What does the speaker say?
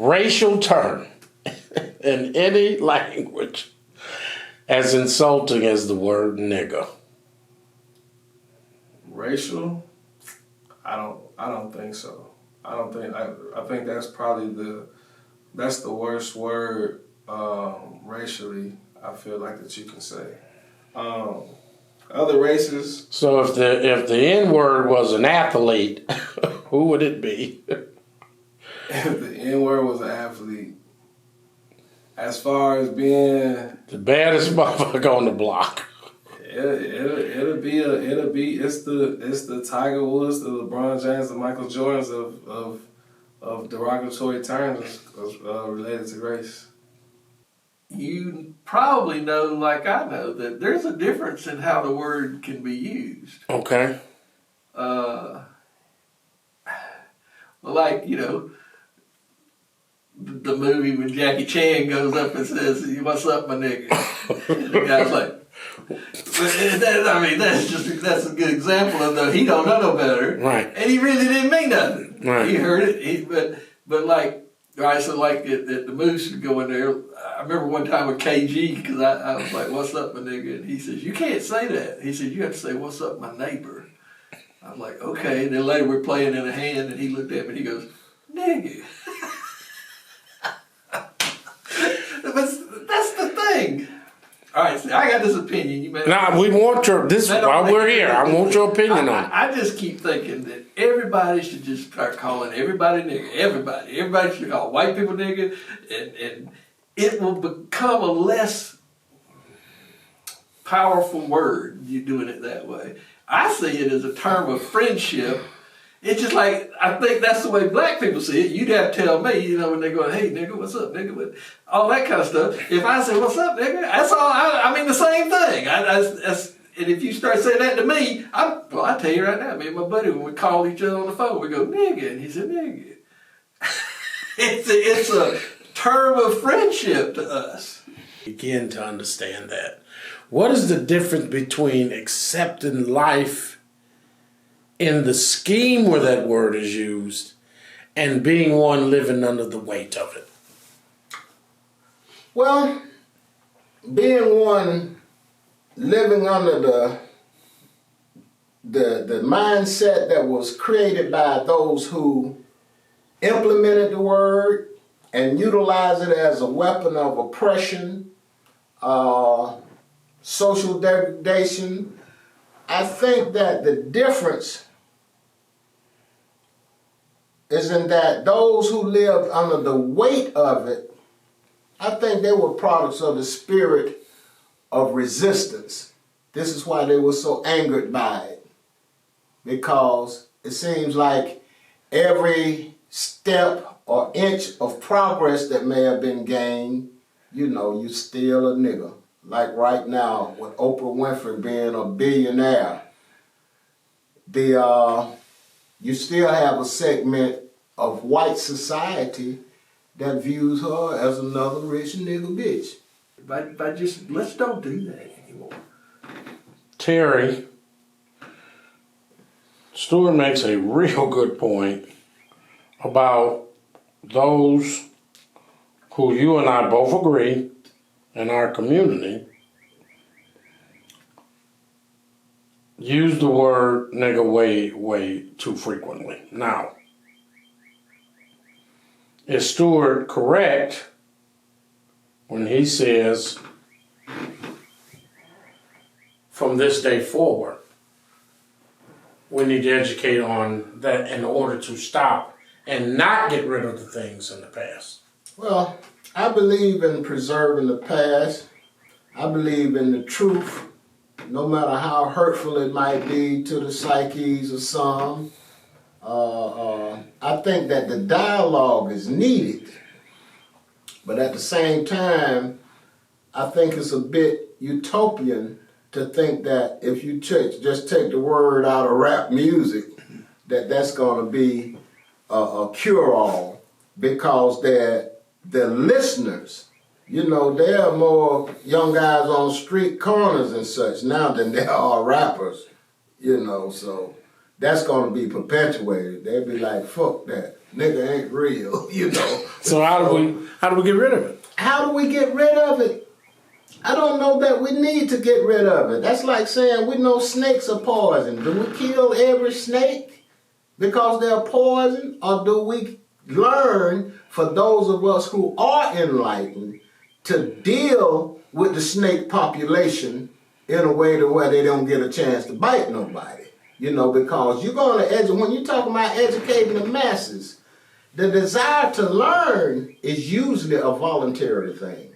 racial term in any language as insulting as the word nigger? Racial? I don't think so. I think that's probably that's the worst word racially, I feel like, that you can say. Other races. So if the N-word was an athlete, who would it be? If the N-word was an athlete, as far as being the baddest motherfucker on the block. It'll be it's the Tiger Woods, the LeBron James, the Michael Jordans of derogatory terms related to race. You probably know, like I know, that there's a difference in how the word can be used. Okay. Like, the movie when Jackie Chan goes up and says, "What's up, my nigga?" The guy's like, that's a good example of he don't know no better. Right. And he really didn't mean nothing. Right. He heard it, but like, all right, so like the Moose would go in there. I remember one time with KG, because I was like, "What's up, my nigga?" And he says, "You can't say that." He said, "You have to say, 'What's up, my neighbor?'" I was like, "Okay." And then later we're playing in a hand, and he looked at me and he goes, "Nigga." That's the thing. All right, so I got this opinion. You we want while we're here, I want your opinion on it. I just keep thinking that everybody should just start calling everybody nigga. Everybody should call white people nigga, and it will become a less powerful word, you doing it that way. I see it as a term of friendship. It's just like, I think that's the way black people see it. You'd have to tell me, when they go, "Hey, nigga, what's up, nigga?" All that kind of stuff. If I say, "What's up, nigga?" That's all, I mean the same thing. And if you start saying that to me, I tell you right now, me and my buddy, when we call each other on the phone, we go, "Nigga," and he said, "Nigga." It's a term of friendship to us. Begin to understand that. What is the difference between accepting life in the scheme where that word is used and being one living under the weight of it? Well, being one living under the mindset that was created by those who implemented the word and utilized it as a weapon of oppression, social degradation, I think that the difference is in that those who lived under the weight of it, I think they were products of the spirit of resistance. This is why they were so angered by it, because it seems like every step or inch of progress that may have been gained, you still a nigga. Like right now, with Oprah Winfrey being a billionaire, you still have a segment of white society that views her as another rich nigga bitch. Let's don't do that anymore. Terry, Stuart makes a real good point about those who you and I both agree in our community use the word nigga way, way too frequently. Now, is Stuart correct when he says, from this day forward, we need to educate on that in order to stop and not get rid of the things in the past? Well, I believe in preserving the past. I believe in the truth, no matter how hurtful it might be to the psyches of some. I think that the dialogue is needed, but at the same time, I think it's a bit utopian to think that if you just take the word out of rap music, that's going to be a cure-all, because the listeners, there are more young guys on street corners and such now than there are rappers, so that's going to be perpetuated. They'll be like, fuck that. nigga ain't real, you know. So how do we get rid of it? How do we get rid of it? I don't know that we need to get rid of it. That's like saying we know snakes are poison. Do we kill every snake because they're poison? Or do we learn, for those of us who are enlightened, to deal with the snake population in a way to where they don't get a chance to bite nobody? You know, because you're going to when you're talking about educating the masses, the desire to learn is usually a voluntary thing.